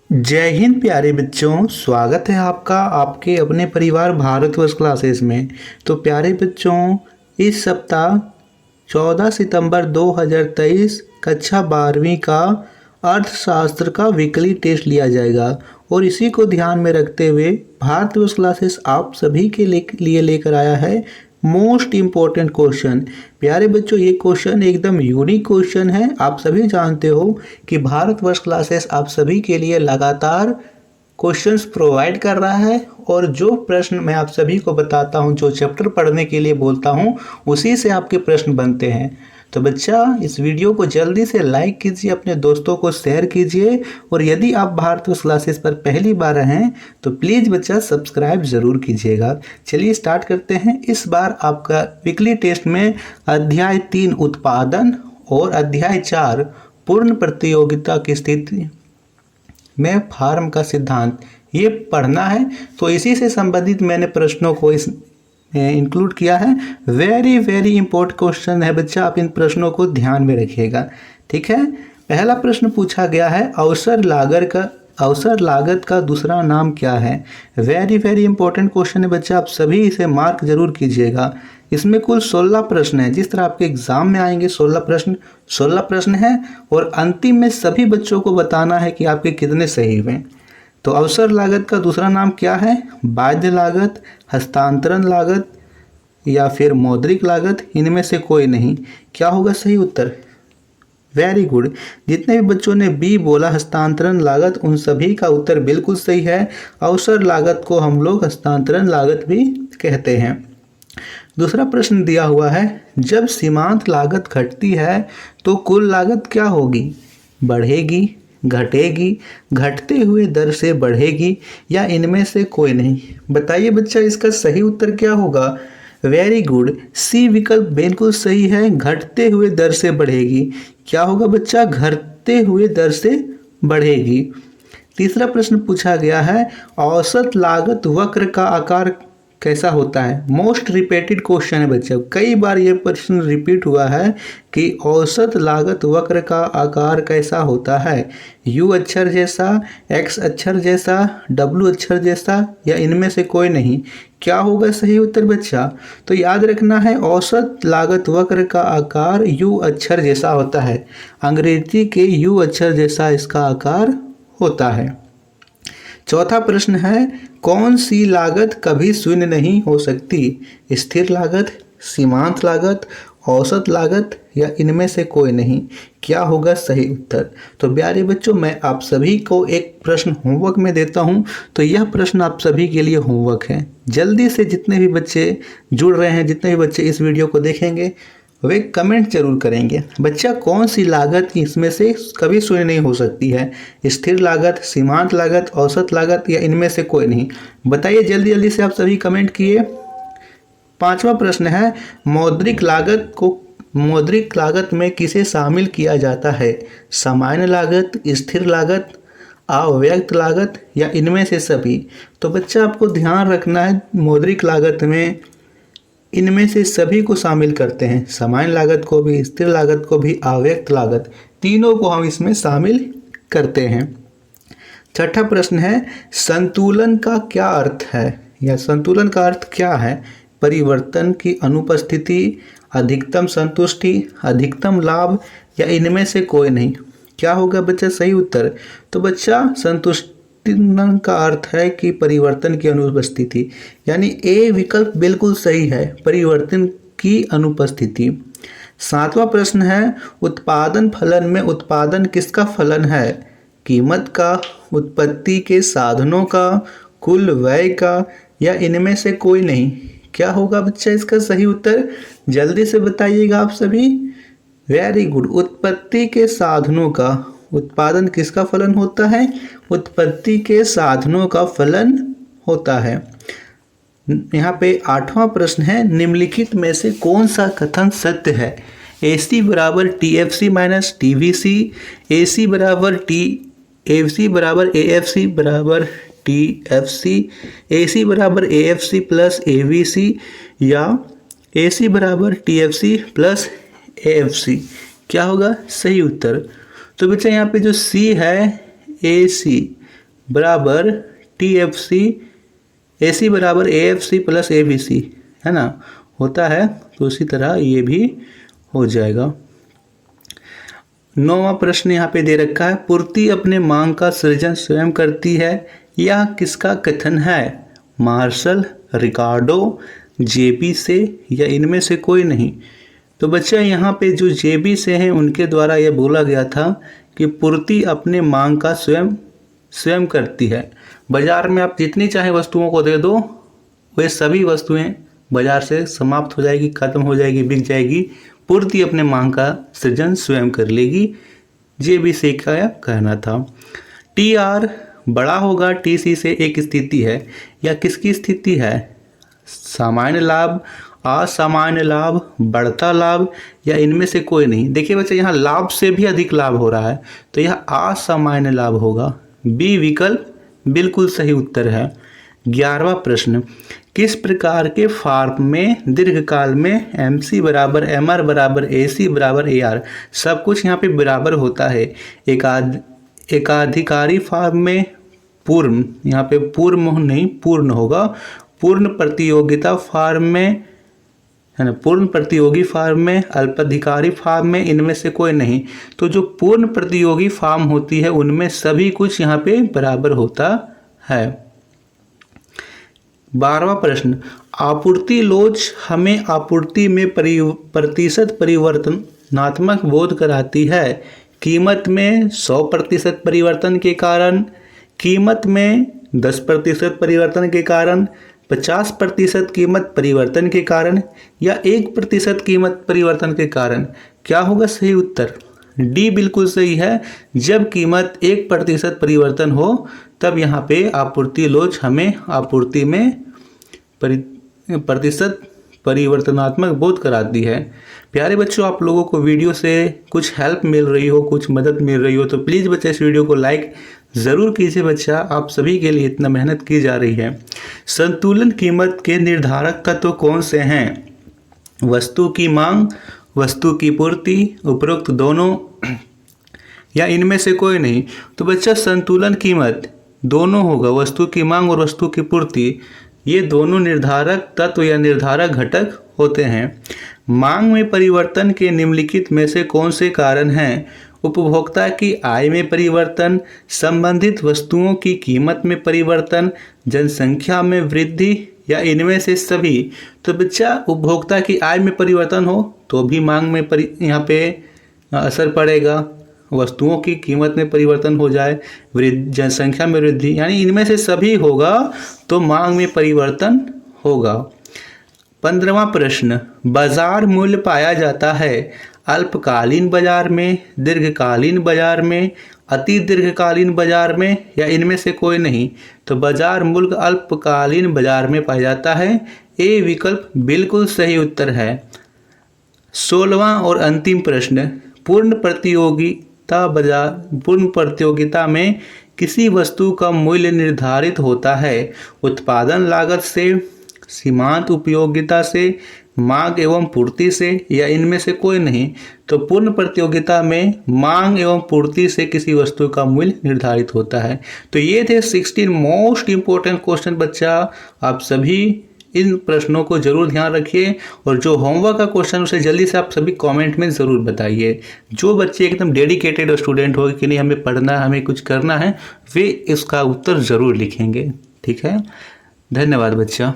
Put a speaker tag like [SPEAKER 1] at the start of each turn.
[SPEAKER 1] जय हिंद प्यारे बच्चों, स्वागत है आपका आपके अपने परिवार भारतवर्ष क्लासेस में। तो प्यारे बच्चों, इस सप्ताह 14 सितंबर 2023 कक्षा 12वीं का अर्थशास्त्र का वीकली टेस्ट लिया जाएगा और इसी को ध्यान में रखते हुए भारतवर्ष क्लासेस आप सभी के लिए लेकर आया है मोस्ट इम्पोर्टेंट क्वेश्चन। प्यारे बच्चों, ये क्वेश्चन एकदम यूनिक क्वेश्चन है। आप सभी जानते हो कि भारतवर्ष क्लासेस आप सभी के लिए लगातार क्वेश्चंस प्रोवाइड कर रहा है और जो प्रश्न मैं आप सभी को बताता हूँ, जो चैप्टर पढ़ने के लिए बोलता हूँ, उसी से आपके प्रश्न बनते हैं। तो बच्चा, इस वीडियो को जल्दी से लाइक कीजिए, अपने दोस्तों को शेयर कीजिए और यदि आप भारतवर्ष क्लासेस पर पहली बार हैं तो प्लीज़ बच्चा सब्सक्राइब ज़रूर कीजिएगा। चलिए स्टार्ट करते हैं। इस बार आपका वीकली टेस्ट में अध्याय 3 उत्पादन और अध्याय 4 पूर्ण प्रतियोगिता की स्थिति में फार्म का सिद्धांत ये पढ़ना है। तो इसी से संबंधित मैंने प्रश्नों को इस इंक्लूड किया है। वेरी इंपॉर्टेंट क्वेश्चन है बच्चा, आप इन प्रश्नों को ध्यान में रखिएगा, ठीक है। पहला प्रश्न पूछा गया है, अवसर लागत का दूसरा नाम क्या है। वेरी इंपॉर्टेंट क्वेश्चन है बच्चा, आप सभी इसे मार्क जरूर कीजिएगा। इसमें कुल 16 प्रश्न है। जिस तरह आपके एग्जाम में आएंगे 16 प्रश्न है और अंतिम में सभी बच्चों को बताना है कि आपके कितने सही हुए। तो अवसर लागत का दूसरा नाम क्या है? बाध्य लागत, हस्तांतरण लागत या फिर मौद्रिक लागत, इनमें से कोई नहीं। क्या होगा सही उत्तर? Very good. जितने भी बच्चों ने बी बोला हस्तांतरण लागत, उन सभी का उत्तर बिल्कुल सही है। अवसर लागत को हम लोग हस्तांतरण लागत भी कहते हैं। दूसरा प्रश्न दिया हुआ है, जब सीमांत लागत घटती है तो कुल लागत क्या होगी? बढ़ेगी, घटेगी, घटते हुए दर से बढ़ेगी या इनमें से कोई नहीं। बताइए बच्चा, इसका सही उत्तर क्या होगा? वेरी गुड, सी विकल्प बिल्कुल सही है, घटते हुए दर से बढ़ेगी। क्या होगा बच्चा? घटते हुए दर से बढ़ेगी। तीसरा प्रश्न पूछा गया है, औसत लागत वक्र का आकार कैसा होता है? मोस्ट रिपीटेड क्वेश्चन है बच्चा, कई बार ये प्रश्न रिपीट हुआ है कि औसत लागत वक्र का आकार कैसा होता है? यू अक्षर जैसा, एक्स अक्षर जैसा, डब्लू अक्षर जैसा या इनमें से कोई नहीं। क्या होगा सही उत्तर बच्चा? तो याद रखना है, औसत लागत वक्र का आकार यू अक्षर जैसा होता है। अंग्रेजी के यू अक्षर जैसा इसका आकार होता है। चौथा प्रश्न है, कौन सी लागत कभी शून्य नहीं हो सकती? स्थिर लागत, सीमांत लागत, औसत लागत या इनमें से कोई नहीं। क्या होगा सही उत्तर? तो प्यारे बच्चों, मैं आप सभी को एक प्रश्न होमवर्क में देता हूं, तो यह प्रश्न आप सभी के लिए होमवर्क है। जल्दी से जितने भी बच्चे जुड़ रहे हैं, जितने भी बच्चे इस वीडियो को देखेंगे, वे कमेंट जरूर करेंगे। बच्चा, कौन सी लागत इसमें से कभी शून्य नहीं हो सकती है? स्थिर लागत, सीमांत लागत, औसत लागत या इनमें से कोई नहीं। बताइए जल्दी से, आप सभी कमेंट किए। पांचवा प्रश्न है, मौद्रिक लागत में किसे शामिल किया जाता है? सामान्य लागत, स्थिर लागत, अव्यक्त लागत या इनमें से सभी। तो बच्चा, आपको ध्यान रखना है, मौद्रिक लागत में इनमें से सभी को शामिल करते हैं। सामान्य लागत को भी, स्थिर लागत को भी, अव्यक्त लागत, तीनों को हम इसमें शामिल करते हैं। छठा प्रश्न है, संतुलन का क्या अर्थ है या संतुलन का अर्थ क्या है? परिवर्तन की अनुपस्थिति, अधिकतम संतुष्टि, अधिकतम लाभ या इनमें से कोई नहीं। क्या होगा बच्चा सही उत्तर? तो बच्चा, संतुष्टि का अर्थ है कि परिवर्तन की अनुपस्थिति, यानी ए विकल्प बिल्कुल सही है, परिवर्तन की अनुपस्थिति। सातवां प्रश्न है, उत्पादन फलन में उत्पादन किसका फलन है? कीमत का, उत्पत्ति के साधनों का, कुल व्यय का या इनमें से कोई नहीं। क्या होगा बच्चा इसका सही उत्तर? जल्दी से बताइएगा आप सभी। वेरी गुड, उत्पत्ति के साधनों का। उत्पादन किसका फलन होता है? उत्पत्ति के साधनों का फलन होता है। यहाँ पे आठवां प्रश्न है, निम्नलिखित में से कौन सा कथन सत्य है? AC बराबर TFC माइनस TVC, AC बराबर TFC बराबर AFC बराबर TFC, AC बराबर AFC प्लस AVC या AC बराबर TFC प्लस AFC। क्या होगा सही उत्तर? तो बच्चा, यहाँ पे जो C है AC बराबर TFC, AC बराबर AFC प्लस ABC, है ना, होता है। तो उसी तरह ये भी हो जाएगा। 9वां प्रश्न यहाँ पे दे रखा है, पूर्ति अपने मांग का सृजन स्वयं करती है, यह किसका कथन है? मार्शल, रिकार्डो, जेबी से या इनमें से कोई नहीं। तो बच्चा यहाँ पे जो जेबी से हैं उनके द्वारा यह बोला गया था कि पूर्ति अपने मांग का स्वयं करती है। बाजार में आप जितनी चाहे वस्तुओं को दे दो, वे सभी वस्तुएं बाजार से समाप्त हो जाएगी, खत्म हो जाएगी, बिक जाएगी। पूर्ति अपने मांग का सृजन स्वयं कर लेगी, जेबी से का कहना था। TR बड़ा होगा TC से एक स्थिति है, या किसकी स्थिति है? सामान्य लाभ, असामान्य लाभ, बढ़ता लाभ या इनमें से कोई नहीं। देखिए बच्चे, यहाँ लाभ से भी अधिक लाभ हो रहा है, तो यह असामान्य लाभ होगा। बी विकल्प बिल्कुल सही उत्तर है। 11वां प्रश्न, किस प्रकार के फॉर्म में दीर्घकाल में MC बराबर MR बराबर AC बराबर AR सब कुछ यहाँ पे बराबर होता है? एकाधिकारी फॉर्म में पूर्ण, यहाँ पे पूर्ण नहीं पूर्ण होगा, पूर्ण प्रतियोगिता फॉर्म में, है ना, पूर्ण प्रतियोगी फॉर्म में, अल्पाधिकारी फॉर्म में, इनमें से कोई नहीं। तो जो पूर्ण प्रतियोगी फॉर्म होती है उनमें सभी कुछ यहाँ पे बराबर होता है। 12वां प्रश्न, आपूर्ति लोच हमें आपूर्ति में प्रतिशत परिवर्तनात्मक बोध कराती है। कीमत में 100% परिवर्तन के कारण, कीमत में 10% परिवर्तन के कारण, 50% कीमत परिवर्तन के कारण या 1% कीमत परिवर्तन के कारण। क्या होगा सही उत्तर? डी बिल्कुल सही है। जब कीमत 1% परिवर्तन हो तब यहाँ पे आपूर्ति लोच हमें आपूर्ति में प्रतिशत परिवर्तनात्मक बोध कराती है। प्यारे बच्चों, आप लोगों को वीडियो से कुछ हेल्प मिल रही हो, कुछ मदद मिल रही हो तो प्लीज़ बच्चे इस वीडियो को लाइक ज़रूर कीजिए। बच्चा, आप सभी के लिए इतना मेहनत की जा रही है। संतुलन कीमत के निर्धारक तत्व कौन से हैं? वस्तु की मांग, वस्तु की पूर्ति, उपरोक्त दोनों या इनमें से कोई नहीं। तो बच्चा, संतुलन कीमत दोनों होगा, वस्तु की मांग और वस्तु की पूर्ति, ये दोनों निर्धारक तत्व या निर्धारक घटक होते हैं। मांग में परिवर्तन के निम्नलिखित में से कौन से कारण हैं? उपभोक्ता की आय में परिवर्तन, संबंधित वस्तुओं की कीमत में परिवर्तन, जनसंख्या में वृद्धि या इनमें से सभी। तो बच्चा, उपभोक्ता की आय में परिवर्तन हो तो भी मांग में यहाँ पे असर पड़ेगा, वस्तुओं की कीमत में परिवर्तन हो जाए, जनसंख्या में वृद्धि, यानी इनमें से सभी होगा तो मांग में परिवर्तन होगा। 15वां प्रश्न, बाजार मूल्य पाया जाता है अल्पकालीन बाजार में, दीर्घकालीन बाजार में, अति दीर्घकालीन बाजार में या इनमें से कोई नहीं। तो बाजार मूल्य अल्पकालीन बाजार में पाया जाता है। ए विकल्प बिल्कुल सही उत्तर है। 16वां और अंतिम प्रश्न, पूर्ण प्रतियोगिता में किसी वस्तु का मूल्य निर्धारित होता है उत्पादन लागत से, सीमांत उपयोगिता से, मांग एवं पूर्ति से या इनमें से कोई नहीं। तो पूर्ण प्रतियोगिता में मांग एवं पूर्ति से किसी वस्तु का मूल्य निर्धारित होता है। तो ये थे 16 मोस्ट इम्पोर्टेंट क्वेश्चन। बच्चा, आप सभी इन प्रश्नों को जरूर ध्यान रखिए और जो होमवर्क का क्वेश्चन उसे जल्दी से आप सभी कमेंट में ज़रूर बताइए। जो बच्चे एकदम डेडिकेटेड स्टूडेंट हो कि नहीं हमें पढ़ना है, हमें कुछ करना है, वे इसका उत्तर ज़रूर लिखेंगे। ठीक है, धन्यवाद बच्चा।